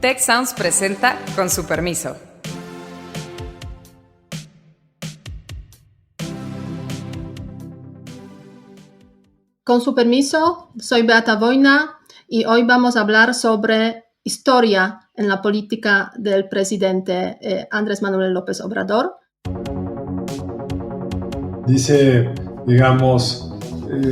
Tech Sounds presenta Con su permiso. Con su permiso, soy Beata Voina y hoy vamos a hablar sobre historia en la política del presidente Andrés Manuel López Obrador. Dice, digamos,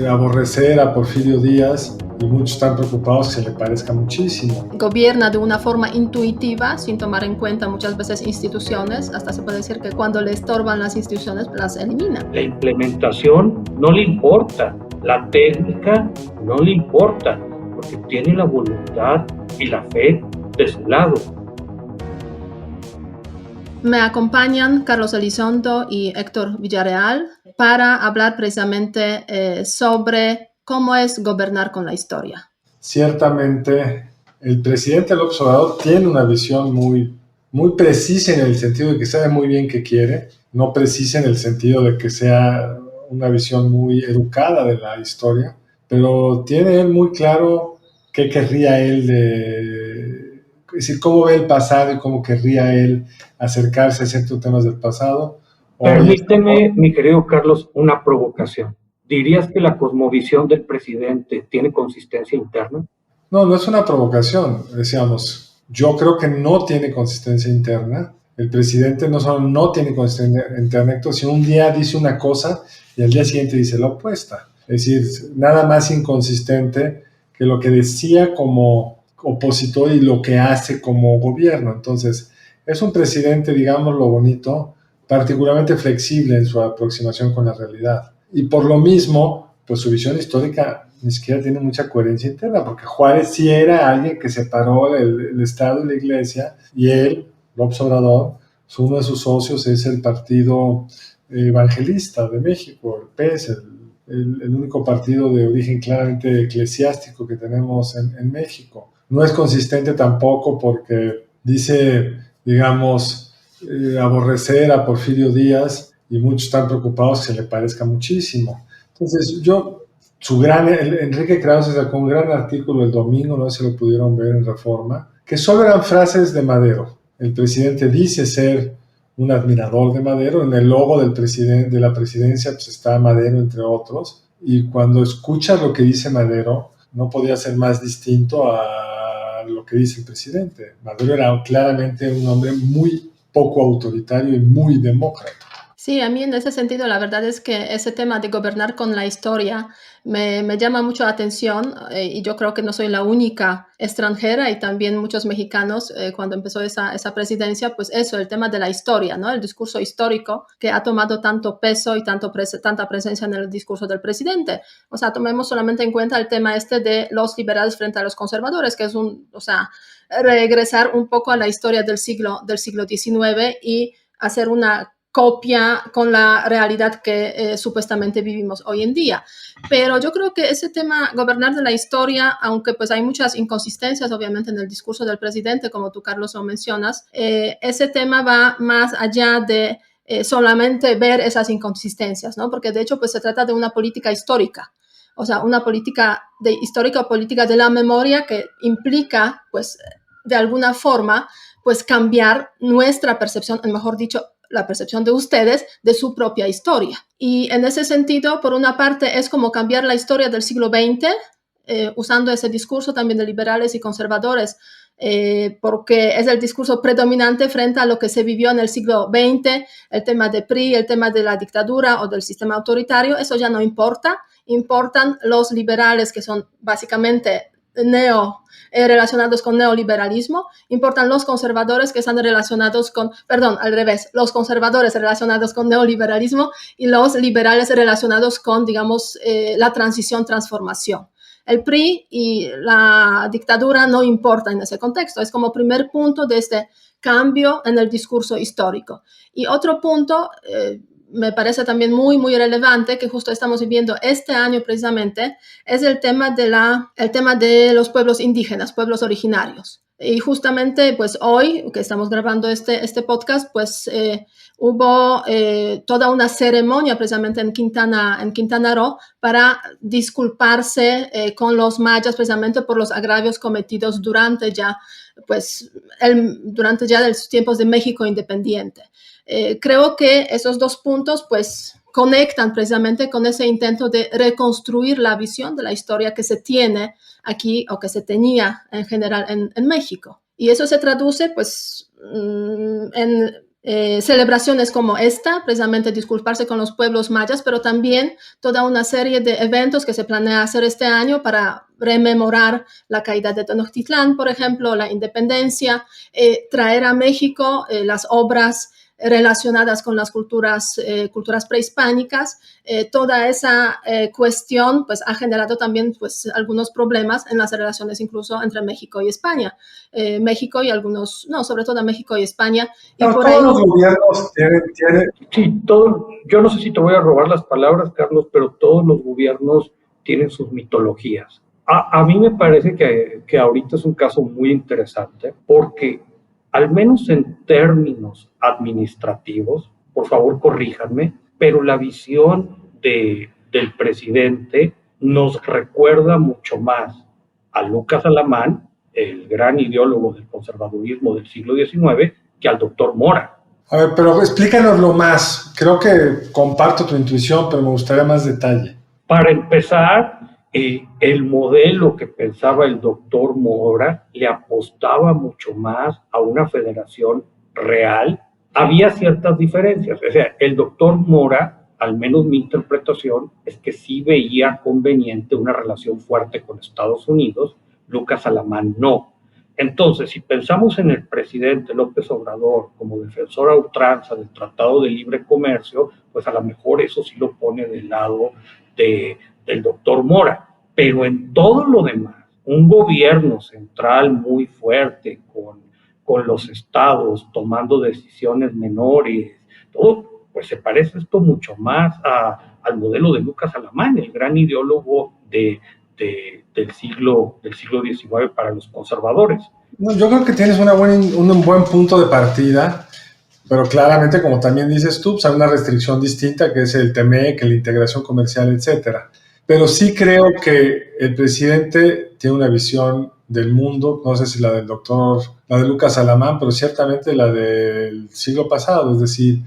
aborrecer a Porfirio Díaz y muchos están preocupados que se le parezca muchísimo. Gobierna de una forma intuitiva, sin tomar en cuenta muchas veces instituciones, hasta se puede decir que cuando le estorban las instituciones, las elimina. La implementación no le importa, la técnica no le importa, porque tiene la voluntad y la fe de su lado. Me acompañan Carlos Elizondo y Héctor Villarreal para hablar precisamente sobre cómo es gobernar con la historia. Ciertamente, el presidente López Obrador tiene una visión muy precisa en el sentido de que sabe muy bien qué quiere, no precisa en el sentido de que sea una visión muy educada de la historia, pero tiene él muy claro qué querría él es decir, cómo ve el pasado y cómo querría él acercarse a ciertos temas del pasado. Permíteme, mi querido Carlos, una provocación. ¿Dirías que la cosmovisión del presidente tiene consistencia interna? No es una provocación. Decíamos, yo creo que no tiene consistencia interna. El presidente no solo no tiene consistencia interna, sino un día dice una cosa y al día siguiente dice la opuesta. Es decir, nada más inconsistente que lo que decía como opositor y lo que hace como gobierno. Entonces, es un presidente, digamos lo bonito, particularmente flexible en su aproximación con la realidad. Y por lo mismo, pues su visión histórica ni siquiera tiene mucha coherencia interna, porque Juárez sí era alguien que separó el Estado y la Iglesia, y él, López Obrador, uno de sus socios es el Partido Evangelista de México, el PES, el único partido de origen claramente eclesiástico que tenemos en México. No es consistente tampoco porque dice, digamos, aborrecer a Porfirio Díaz y muchos están preocupados que se le parezca muchísimo. Entonces, Enrique Krause sacó un gran artículo el domingo, no sé si lo pudieron ver en Reforma, que solo eran frases de Madero. El presidente dice ser un admirador de Madero, en el logo de la presidencia pues está Madero entre otros, y cuando escuchas lo que dice Madero, no podía ser más distinto a lo que dice el presidente. Madero era claramente un hombre muy poco autoritario y muy demócrata. Sí, a mí en ese sentido la verdad es que ese tema de gobernar con la historia me llama mucho la atención y yo creo que no soy la única extranjera y también muchos mexicanos cuando empezó esa presidencia, pues eso, el tema de la historia, ¿no? El discurso histórico que ha tomado tanto peso y tanta presencia en el discurso del presidente. O sea, tomemos solamente en cuenta el tema de los liberales frente a los conservadores, que es regresar un poco a la historia del siglo XIX y hacer una copia con la realidad que supuestamente vivimos hoy en día. Pero yo creo que ese tema, gobernar de la historia, aunque pues hay muchas inconsistencias obviamente en el discurso del presidente, como tú, Carlos, lo mencionas, ese tema va más allá de solamente ver esas inconsistencias, ¿no? Porque de hecho pues se trata de una política histórica, o sea, una política histórica o política de la memoria que implica pues de alguna forma pues cambiar nuestra percepción, mejor dicho, la percepción de ustedes de su propia historia. Y en ese sentido, por una parte, es como cambiar la historia del siglo XX, usando ese discurso también de liberales y conservadores, porque es el discurso predominante frente a lo que se vivió en el siglo XX, el tema de PRI, el tema de la dictadura o del sistema autoritario, eso ya no importa. Importan los liberales que son básicamente relacionados con neoliberalismo, importan los conservadores que están relacionados los conservadores relacionados con neoliberalismo y los liberales relacionados con, digamos, la transformación. El PRI y la dictadura no importan en ese contexto, es como primer punto de este cambio en el discurso histórico. Y otro punto, me parece también muy, muy relevante, que justo estamos viviendo este año precisamente, es el tema de los pueblos indígenas, pueblos originarios. Y justamente, pues hoy, que estamos grabando este podcast, pues hubo toda una ceremonia precisamente en Quintana Roo para disculparse con los mayas precisamente por los agravios cometidos durante ya de los tiempos de México independiente. Creo que esos dos puntos, pues, conectan precisamente con ese intento de reconstruir la visión de la historia que se tiene aquí o que se tenía en general en México. Y eso se traduce pues en celebraciones como esta, precisamente disculparse con los pueblos mayas, pero también toda una serie de eventos que se planea hacer este año para rememorar la caída de Tenochtitlán, por ejemplo, la independencia, traer a México las obras relacionadas con las culturas prehispánicas. Toda esa cuestión pues, ha generado también pues, algunos problemas en las relaciones incluso entre México y España. Sobre todo México y España. Y no, por todos ahí... los gobiernos tienen... Sí, yo no sé si te voy a robar las palabras, Carlos, pero todos los gobiernos tienen sus mitologías. A mí me parece que ahorita es un caso muy interesante porque al menos en términos administrativos, por favor corríjanme, pero la visión del presidente nos recuerda mucho más a Lucas Alamán, el gran ideólogo del conservadurismo del siglo XIX, que al doctor Mora. A ver, pero explícanoslo más. Creo que comparto tu intuición, pero me gustaría más detalle. Para empezar, el modelo que pensaba el doctor Mora le apostaba mucho más a una federación real. Había ciertas diferencias. O sea, el doctor Mora, al menos mi interpretación, es que sí veía conveniente una relación fuerte con Estados Unidos. Lucas Alamán no. Entonces, si pensamos en el presidente López Obrador como defensor a ultranza del Tratado de Libre Comercio, pues a lo mejor eso sí lo pone del lado del doctor Mora. Pero en todo lo demás, un gobierno central muy fuerte con los estados tomando decisiones menores, todo, pues se parece esto mucho más al modelo de Lucas Alamán, el gran ideólogo del siglo XIX para los conservadores. No, yo creo que tienes un buen punto de partida, pero claramente, como también dices tú, pues hay una restricción distinta que es el TMEC, la integración comercial, etcétera. Pero sí creo que el presidente tiene una visión del mundo, no sé si la de Lucas Alamán, pero ciertamente la del siglo pasado, es decir,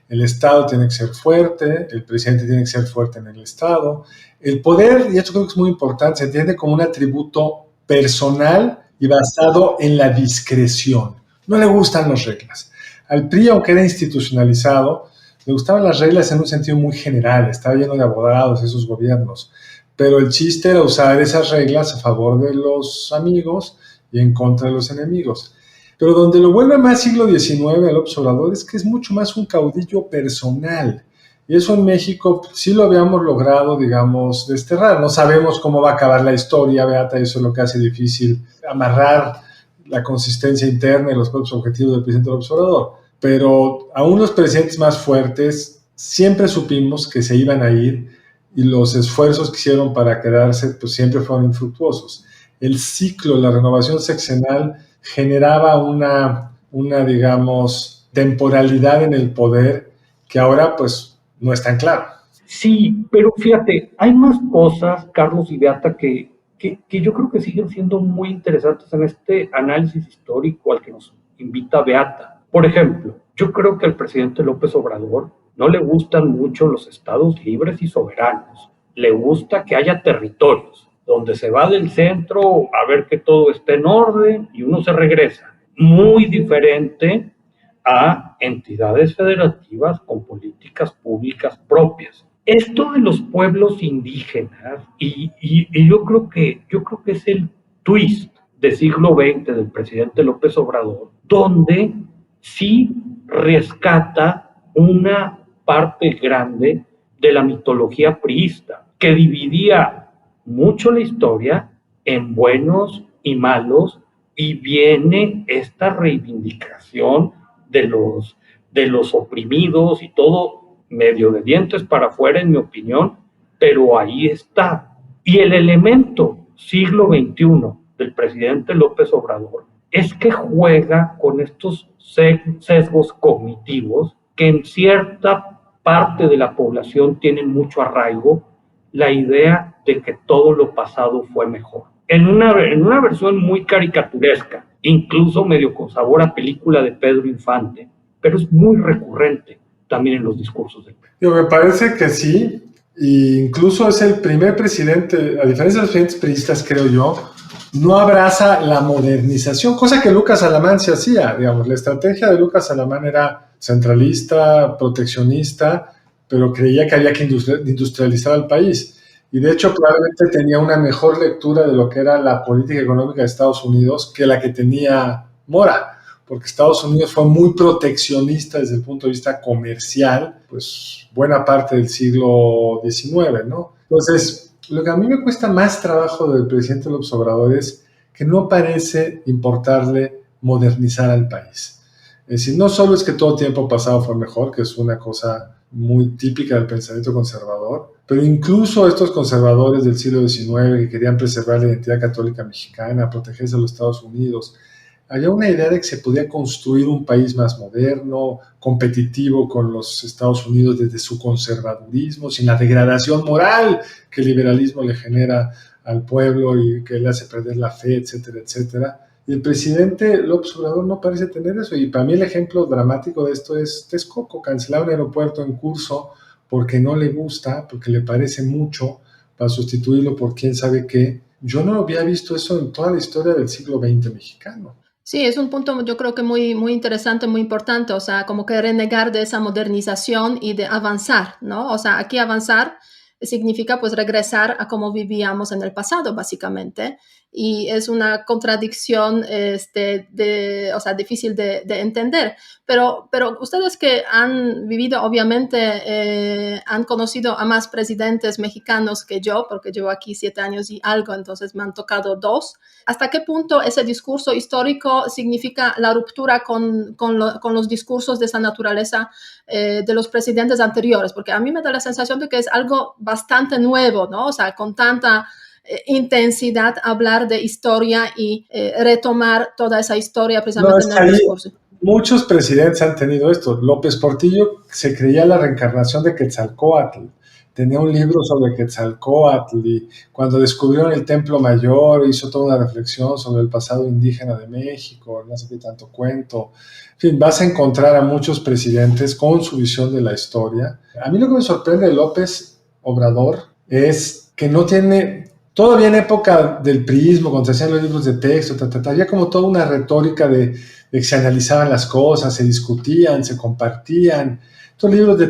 el Estado tiene que ser fuerte, el presidente tiene que ser fuerte en el Estado. El poder, y esto creo que es muy importante, se entiende como un atributo personal y basado en la discreción. No le gustan las reglas. Al PRI, aunque era institucionalizado, le gustaban las reglas en un sentido muy general, estaba lleno de abogados esos gobiernos, pero el chiste era usar esas reglas a favor de los amigos y en contra de los enemigos. Pero donde lo vuelve más siglo XIX al observador es que es mucho más un caudillo personal. Y eso en México sí lo habíamos logrado, digamos, desterrar. No sabemos cómo va a acabar la historia, Beata, y eso es lo que hace difícil amarrar la consistencia interna y los propios objetivos del presidente del observador. Pero aún los presidentes más fuertes siempre supimos que se iban a ir y los esfuerzos que hicieron para quedarse pues siempre fueron infructuosos. El ciclo, la renovación sexenal generaba una digamos, temporalidad en el poder que ahora pues no es tan claro. Sí, pero fíjate, hay más cosas, Carlos y Beata, que yo creo que siguen siendo muy interesantes en este análisis histórico al que nos invita Beata. Por ejemplo, yo creo que al presidente López Obrador no le gustan mucho los estados libres y soberanos. Le gusta que haya territorios donde se va del centro a ver que todo esté en orden y uno se regresa. Muy diferente a entidades federativas con políticas públicas propias. Esto de los pueblos indígenas, y yo creo que es el twist del siglo XX del presidente López Obrador, donde sí rescata una parte grande de la mitología priista, que dividía mucho la historia en buenos y malos, y viene esta reivindicación de los oprimidos y todo medio de dientes para afuera, en mi opinión, pero ahí está. Y el elemento siglo XXI del presidente López Obrador es que juega con estos sesgos cognitivos que en cierta parte de la población tienen mucho arraigo, la idea de que todo lo pasado fue mejor. En una versión muy caricaturesca, incluso medio con sabor a película de Pedro Infante, pero es muy recurrente también en los discursos del presidente. Me parece que sí, e incluso es el primer presidente, a diferencia de los presidentes priistas, creo yo, no abraza la modernización, cosa que Lucas Alamán se hacía, digamos. La estrategia de Lucas Alamán era centralista, proteccionista, pero creía que había que industrializar al país. Y de hecho probablemente tenía una mejor lectura de lo que era la política económica de Estados Unidos que la que tenía Mora, porque Estados Unidos fue muy proteccionista desde el punto de vista comercial, pues buena parte del siglo XIX, ¿no? Entonces, lo que a mí me cuesta más trabajo del presidente López Obrador es que no parece importarle modernizar al país. Es decir, no solo es que todo tiempo pasado fue mejor, que es una cosa muy típica del pensamiento conservador, pero incluso estos conservadores del siglo XIX que querían preservar la identidad católica mexicana, protegerse a los Estados Unidos, había una idea de que se podía construir un país más moderno, competitivo con los Estados Unidos desde su conservadurismo, sin la degradación moral que el liberalismo le genera al pueblo y que le hace perder la fe, etcétera, etcétera. Y el presidente López Obrador no parece tener eso. Y para mí el ejemplo dramático de esto es Texcoco, cancelar un aeropuerto en curso porque no le gusta, porque le parece mucho, para sustituirlo por quién sabe qué. Yo no había visto eso en toda la historia del siglo XX mexicano. Sí, es un punto yo creo que muy, muy interesante, muy importante, o sea, como que renegar de esa modernización y de avanzar, ¿no? O sea, aquí avanzar significa pues regresar a cómo vivíamos en el pasado, básicamente, y es una contradicción o sea, difícil de entender. Pero ustedes que han vivido, obviamente, han conocido a más presidentes mexicanos que yo, porque llevo aquí 7 años y algo, entonces me han tocado 2. ¿Hasta qué punto ese discurso histórico significa la ruptura con los discursos de esa naturaleza de los presidentes anteriores? Porque a mí me da la sensación de que es algo bastante nuevo, ¿no? O sea, con tanta intensidad hablar de historia y retomar toda esa historia precisamente en el discurso. Muchos presidentes han tenido esto. López Portillo se creía la reencarnación de Quetzalcóatl. Tenía un libro sobre Quetzalcóatl y cuando descubrieron el Templo Mayor hizo toda una reflexión sobre el pasado indígena de México, no sé qué tanto cuento. En fin, vas a encontrar a muchos presidentes con su visión de la historia. A mí lo que me sorprende de López Obrador es que no tiene, todavía en época del priismo, cuando se hacían los libros de texto, había como toda una retórica de que se analizaban las cosas, se discutían, se compartían. Estos libros de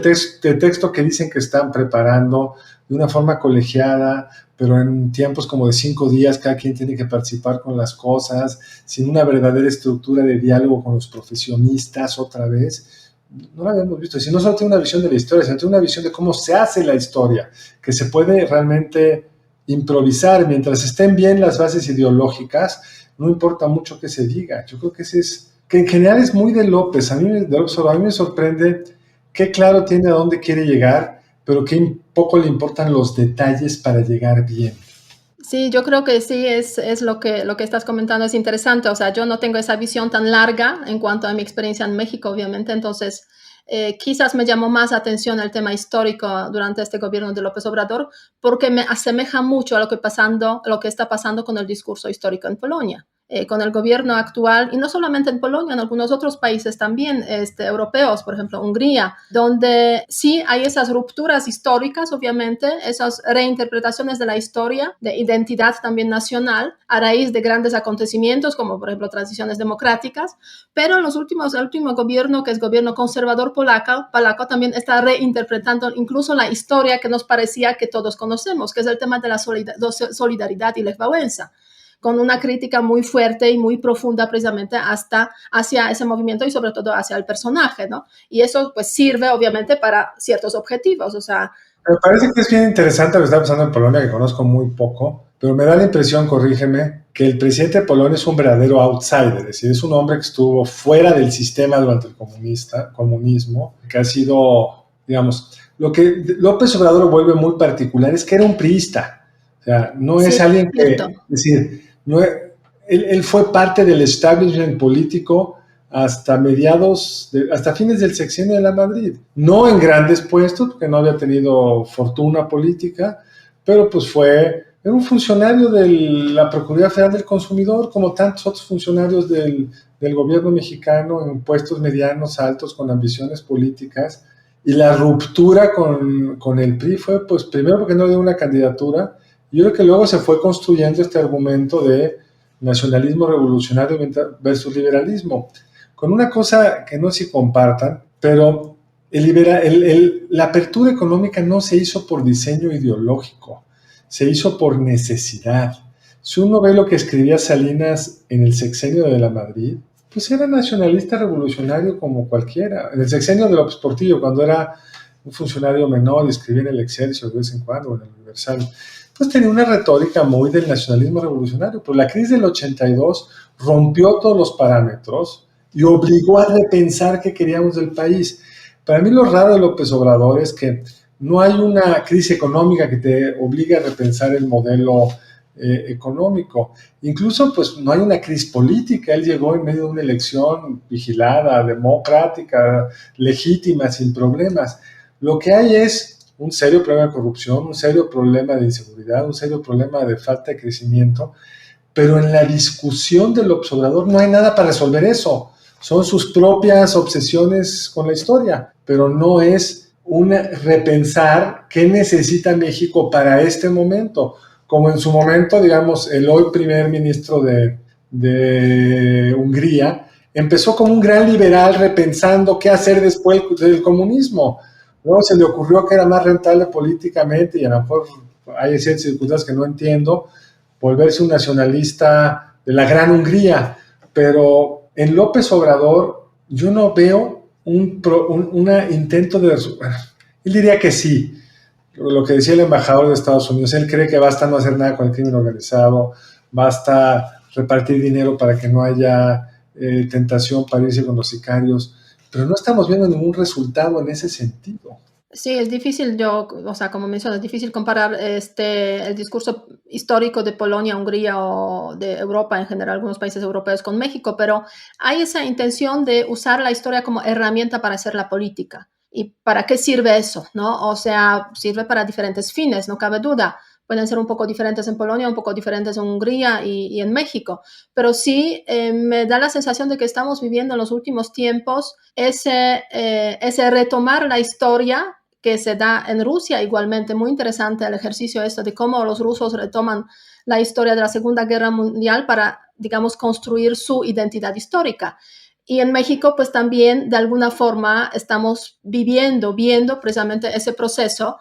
texto que dicen que están preparando de una forma colegiada, pero en tiempos como de 5 días, cada quien tiene que participar con las cosas, sin una verdadera estructura de diálogo con los profesionistas otra vez. No lo habíamos visto. Si no solo tiene una visión de la historia, sino tiene una visión de cómo se hace la historia, que se puede realmente improvisar. Mientras estén bien las bases ideológicas, no importa mucho que se diga. Yo creo que ese es, que en general es muy de López. A mí me sorprende qué claro tiene a dónde quiere llegar, pero qué poco le importan los detalles para llegar bien. Sí, yo creo que sí, es lo que estás comentando es interesante. O sea, yo no tengo esa visión tan larga en cuanto a mi experiencia en México, obviamente. Entonces, quizás me llamó más atención el tema histórico durante este gobierno de López Obrador, porque me asemeja mucho a lo que está pasando con el discurso histórico en Polonia. Con el gobierno actual, y no solamente en Polonia, en algunos otros países también europeos, por ejemplo Hungría, donde sí hay esas rupturas históricas, obviamente, esas reinterpretaciones de la historia, de identidad también nacional, a raíz de grandes acontecimientos, como por ejemplo transiciones democráticas, pero el último gobierno, que es gobierno conservador polaco, también está reinterpretando incluso la historia que nos parecía que todos conocemos, que es el tema de la solidaridad y Lech Wałęsa, con una crítica muy fuerte y muy profunda precisamente hacia ese movimiento y sobre todo hacia el personaje, ¿no? Y eso pues sirve obviamente para ciertos objetivos, o sea... Me parece que es bien interesante lo que está pasando en Polonia, que conozco muy poco, pero me da la impresión, corrígeme, que el presidente de Polonia es un verdadero outsider, es decir, es un hombre que estuvo fuera del sistema durante el comunismo, que ha sido, digamos, lo que López Obrador lo vuelve muy particular es que era un priista, o sea, no es alguien que, es decir, no, él fue parte del establishment político hasta hasta fines del sexenio de la Madrid. No en grandes puestos, porque no había tenido fortuna política, pero pues era un funcionario de la Procuraduría Federal del Consumidor, como tantos otros funcionarios del gobierno mexicano en puestos medianos, altos, con ambiciones políticas. Y la ruptura con el PRI fue, pues, primero porque no dio una candidatura, y yo creo que luego se fue construyendo este argumento de nacionalismo revolucionario versus liberalismo, con una cosa que no sé si compartan, pero la apertura económica no se hizo por diseño ideológico, se hizo por necesidad. Si uno ve lo que escribía Salinas en el sexenio de la Madrid, pues era nacionalista revolucionario como cualquiera. En el sexenio de López Portillo, cuando era un funcionario menor y escribía en el Excelsior de vez en cuando, o en el Universal, pues tenía una retórica muy del nacionalismo revolucionario. Pero la crisis del 82 rompió todos los parámetros y obligó a repensar qué queríamos del país. Para mí lo raro de López Obrador es que no hay una crisis económica que te obligue a repensar el modelo económico. Incluso pues no hay una crisis política. Él llegó en medio de una elección vigilada, democrática, legítima, sin problemas. Lo que hay es un serio problema de corrupción, un serio problema de inseguridad, un serio problema de falta de crecimiento, pero en la discusión del observador no hay nada para resolver eso. Son sus propias obsesiones con la historia, pero no es repensar qué necesita México para este momento. Como en su momento, digamos, el hoy primer ministro de Hungría empezó como un gran liberal repensando qué hacer después del comunismo. Luego se le ocurrió que era más rentable políticamente, y a lo mejor hay ciertas circunstancias que no entiendo, volverse un nacionalista de la gran Hungría. Pero en López Obrador yo no veo un intento de... Él diría que sí, lo que decía el embajador de Estados Unidos. Él cree que basta no hacer nada con el crimen organizado, basta repartir dinero para que no haya tentación para irse con los sicarios, pero no estamos viendo ningún resultado en ese sentido. Sí, es difícil, o sea, como mencionas, es difícil comparar el discurso histórico de Polonia, Hungría o de Europa en general, algunos países europeos, con México, pero hay esa intención de usar la historia como herramienta para hacer la política. ¿Y para qué sirve eso? ¿No? O sea, sirve para diferentes fines, no cabe duda. Pueden ser un poco diferentes en Polonia, un poco diferentes en Hungría y en México, pero sí me da la sensación de que estamos viviendo en los últimos tiempos ese retomar la historia que se da en Rusia. Igualmente muy interesante el ejercicio de cómo los rusos retoman la historia de la Segunda Guerra Mundial para, digamos, construir su identidad histórica. Y en México, pues también de alguna forma estamos viendo precisamente ese proceso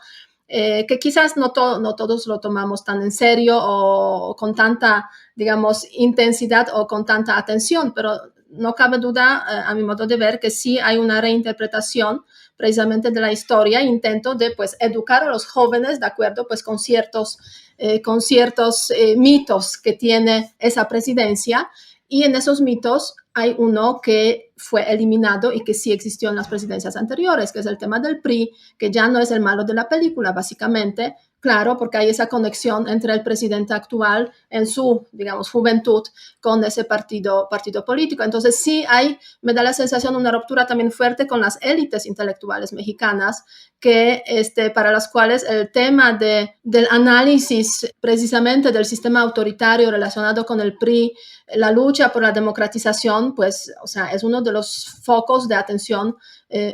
que quizás no todos lo tomamos tan en serio o con tanta, digamos, intensidad o con tanta atención, pero no cabe duda, a mi modo de ver, que sí hay una reinterpretación precisamente de la historia, intento de pues educar a los jóvenes de acuerdo pues con ciertos mitos que tiene esa presidencia, y en esos mitos hay uno que fue eliminado y que sí existió en las presidencias anteriores, que es el tema del PRI, que ya no es el malo de la película, básicamente. Claro, porque hay esa conexión entre el presidente actual en su, digamos, juventud con ese partido político. Entonces sí me da la sensación, una ruptura también fuerte con las élites intelectuales mexicanas, que para las cuales el tema del análisis precisamente del sistema autoritario relacionado con el PRI, la lucha por la democratización, pues, o sea, es uno de los focos de atención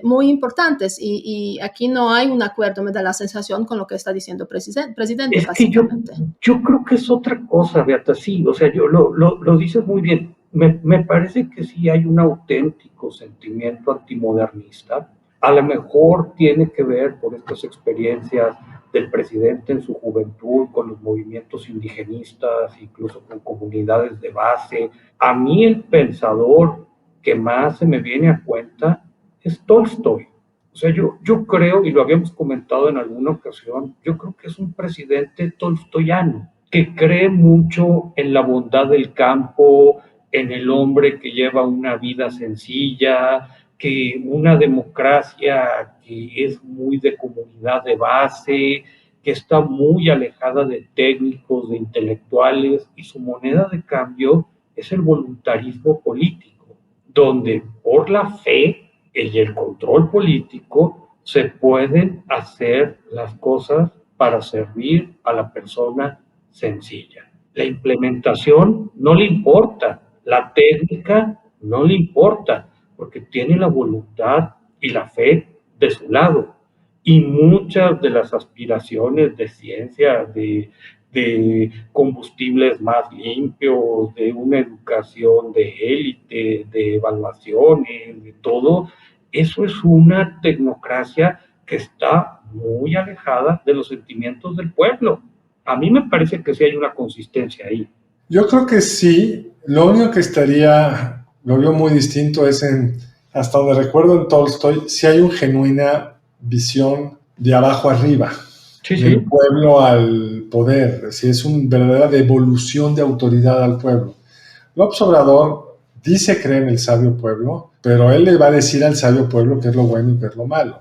muy importantes, y aquí no hay un acuerdo, me da la sensación, con lo que está diciendo el presidente, es básicamente. Que yo creo que es otra cosa, Beata, sí, o sea, lo dices muy bien. Me parece que sí hay un auténtico sentimiento antimodernista. A lo mejor tiene que ver por estas experiencias del presidente en su juventud, con los movimientos indigenistas, incluso con comunidades de base. A mí el pensador que más se me viene a cuenta es Tolstoy. O sea, yo creo, y lo habíamos comentado en alguna ocasión, yo creo que es un presidente tolstoyano, que cree mucho en la bondad del campo, en el hombre que lleva una vida sencilla, que una democracia que es muy de comunidad de base, que está muy alejada de técnicos, de intelectuales, y su moneda de cambio es el voluntarismo político, donde por la fe y el control político se pueden hacer las cosas para servir a la persona sencilla. La implementación no le importa, la técnica no le importa, porque tiene la voluntad y la fe de su lado. Y muchas de las aspiraciones de ciencia, de combustibles más limpios, de una educación de élite, de evaluaciones, de todo, eso es una tecnocracia que está muy alejada de los sentimientos del pueblo. A mí me parece que sí hay una consistencia ahí. Yo creo que sí. Lo único que lo veo muy distinto es hasta donde recuerdo en Tolstoy, sí hay una genuina visión de abajo arriba, Sí, del sí. pueblo al poder. Sí, es una verdadera devolución de autoridad al pueblo. López Obrador dice creer en el sabio pueblo, pero él le va a decir al sabio pueblo qué es lo bueno y qué es lo malo.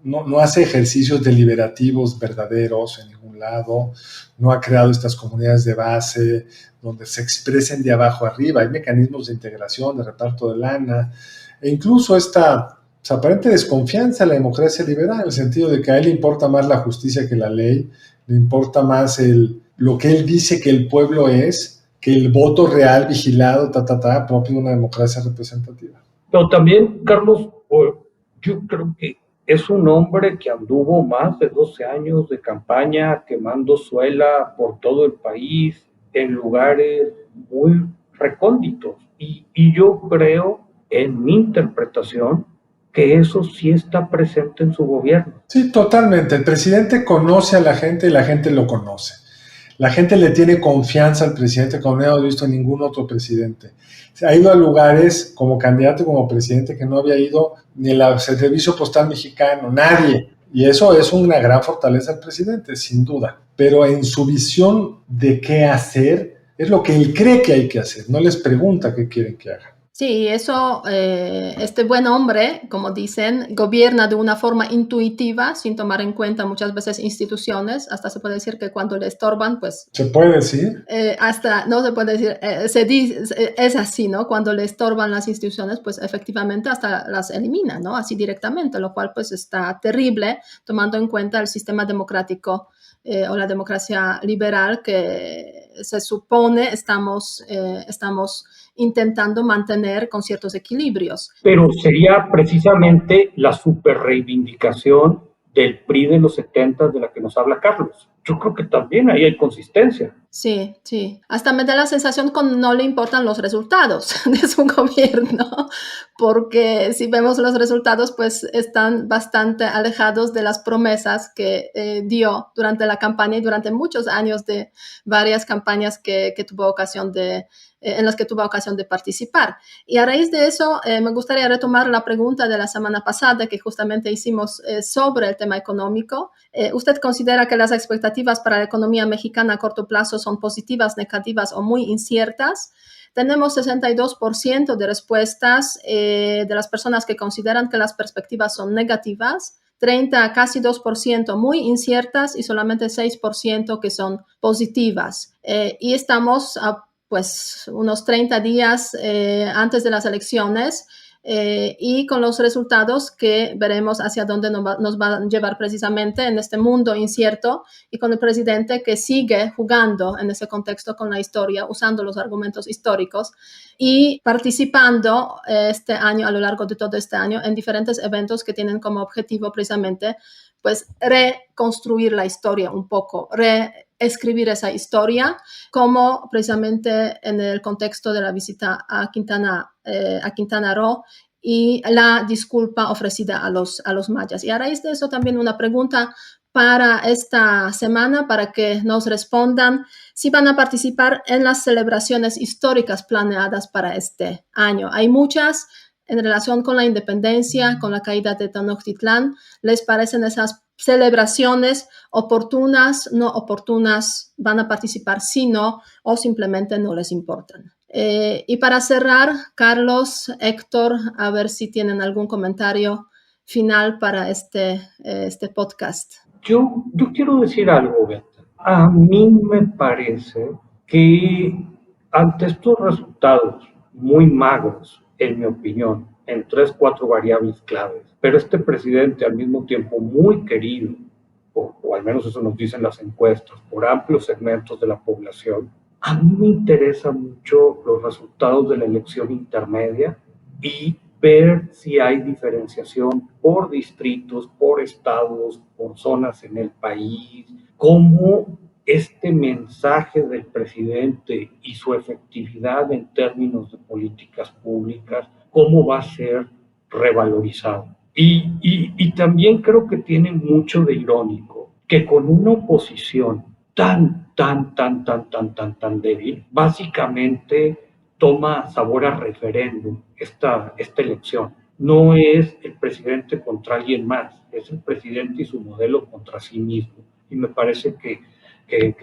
No hace ejercicios deliberativos verdaderos en ningún lado, no ha creado estas comunidades de base donde se expresen de abajo arriba, hay mecanismos de integración, de reparto de lana, e incluso esta aparente desconfianza en la democracia liberal, en el sentido de que a él le importa más la justicia que la ley, le importa más lo que él dice que el pueblo es, que el voto real, vigilado, propio de una democracia representativa. Pero también, Carlos, yo creo que es un hombre que anduvo más de 12 años de campaña quemando suela por todo el país en lugares muy recónditos. Y yo creo, en mi interpretación, que eso sí está presente en su gobierno. Sí, totalmente. El presidente conoce a la gente y la gente lo conoce. La gente le tiene confianza al presidente como no hemos visto ningún otro presidente. Ha ido a lugares como candidato, como presidente, que no había ido ni el Servicio Postal Mexicano, nadie. Y eso es una gran fortaleza del presidente, sin duda. Pero en su visión de qué hacer, es lo que él cree que hay que hacer. No les pregunta qué quieren que haga. Sí, eso, este buen hombre, como dicen, gobierna de una forma intuitiva, sin tomar en cuenta muchas veces instituciones. Hasta se puede decir que cuando le estorban, pues... ¿Se puede decir? Hasta, no se puede decir, se dice, es así, ¿no? Cuando le estorban las instituciones, pues efectivamente hasta las elimina, ¿no? Así directamente, lo cual pues está terrible, tomando en cuenta el sistema democrático o la democracia liberal que se supone estamos intentando mantener con ciertos equilibrios. Pero sería precisamente la superreivindicación del PRI de los 70 de la que nos habla Carlos. Yo creo que también ahí hay consistencia. Sí, sí. Hasta me da la sensación que no le importan los resultados de su gobierno, porque si vemos los resultados, pues están bastante alejados de las promesas que dio durante la campaña y durante muchos años de varias campañas que tuvo ocasión en las que tuvo ocasión de participar. Y a raíz de eso, me gustaría retomar la pregunta de la semana pasada que justamente hicimos sobre el tema económico. ¿Usted considera que las expectativas para la economía mexicana a corto plazo son positivas, negativas o muy inciertas? Tenemos 62% de respuestas de las personas que consideran que las perspectivas son negativas, 30, casi 2% muy inciertas y solamente 6% que son positivas. Y estamos a pues unos 30 días antes de las elecciones y con los resultados que veremos hacia dónde nos va a llevar precisamente en este mundo incierto y con el presidente que sigue jugando en ese contexto con la historia, usando los argumentos históricos y participando este año, a lo largo de todo este año, en diferentes eventos que tienen como objetivo precisamente pues reconstruir la historia un poco, reescribir esa historia, como precisamente en el contexto de la visita a Quintana Roo y la disculpa ofrecida a los mayas. Y a raíz de eso también una pregunta para esta semana, para que nos respondan si van a participar en las celebraciones históricas planeadas para este año. Hay muchas en relación con la independencia, con la caída de Tenochtitlán. ¿Les parecen esas celebraciones oportunas, no oportunas? ¿Van a participar sí, no, o simplemente no les importan? Y para cerrar, Carlos, Héctor, a ver si tienen algún comentario final para este podcast. Yo quiero decir algo, Beata. A mí me parece que ante estos resultados muy magros, en mi opinión, en 3-4 variables claves, pero este presidente al mismo tiempo muy querido, o al menos eso nos dicen las encuestas, por amplios segmentos de la población, a mí me interesan mucho los resultados de la elección intermedia y ver si hay diferenciación por distritos, por estados, por zonas en el país, cómo este mensaje del presidente y su efectividad en términos de políticas públicas, cómo va a ser revalorizado. Y también creo que tiene mucho de irónico que con una oposición tan débil, básicamente toma sabor a referéndum esta elección. No es el presidente contra alguien más, es el presidente y su modelo contra sí mismo. Y me parece que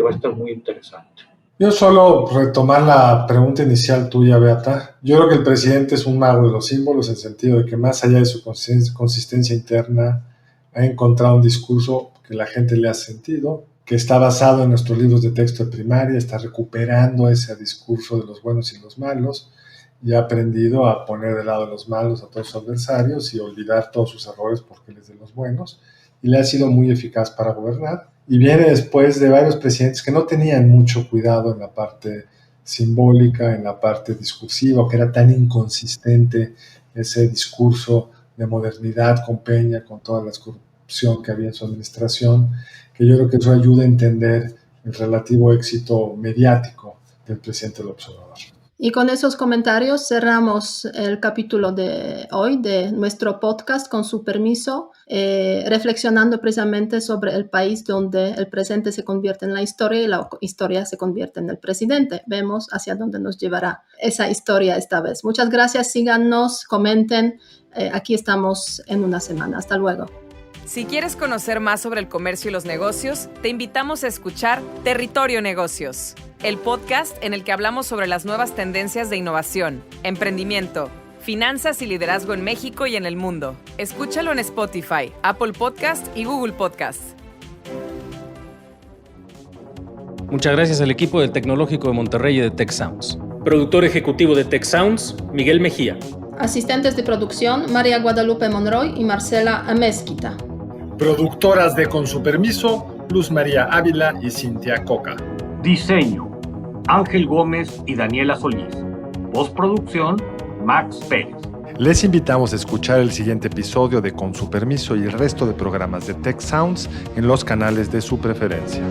va a estar muy interesante. Yo solo retomar la pregunta inicial tuya, Beata. Yo creo que el presidente es un mago de los símbolos, en el sentido de que más allá de su consistencia interna, ha encontrado un discurso que la gente le ha sentido, que está basado en nuestros libros de texto de primaria, está recuperando ese discurso de los buenos y los malos, y ha aprendido a poner de lado de los malos a todos sus adversarios y olvidar todos sus errores porque él es de los buenos, y le ha sido muy eficaz para gobernar. Y viene después de varios presidentes que no tenían mucho cuidado en la parte simbólica, en la parte discursiva, que era tan inconsistente ese discurso de modernidad con Peña, con toda la corrupción que había en su administración, que yo creo que eso ayuda a entender el relativo éxito mediático del presidente López Obrador. Y con esos comentarios cerramos el capítulo de hoy de nuestro podcast, con su permiso, reflexionando precisamente sobre el país donde el presente se convierte en la historia y la historia se convierte en el presidente. Vemos hacia dónde nos llevará esa historia esta vez. Muchas gracias, síganos, comenten. Aquí estamos en una semana. Hasta luego. Si quieres conocer más sobre el comercio y los negocios, te invitamos a escuchar Territorio Negocios, el podcast en el que hablamos sobre las nuevas tendencias de innovación, emprendimiento, finanzas y liderazgo en México y en el mundo. Escúchalo en Spotify, Apple Podcast y Google Podcast. Muchas gracias al equipo del Tecnológico de Monterrey y de Tech Sounds. Productor ejecutivo de Tech Sounds, Miguel Mejía. Asistentes de producción, María Guadalupe Monroy y Marcela Amezquita. Productoras de Con su permiso, Luz María Ávila y Cintia Coca. Diseño, Ángel Gómez y Daniela Solís. Postproducción, Max Pérez. Les invitamos a escuchar el siguiente episodio de Con su permiso y el resto de programas de Tech Sounds en los canales de su preferencia.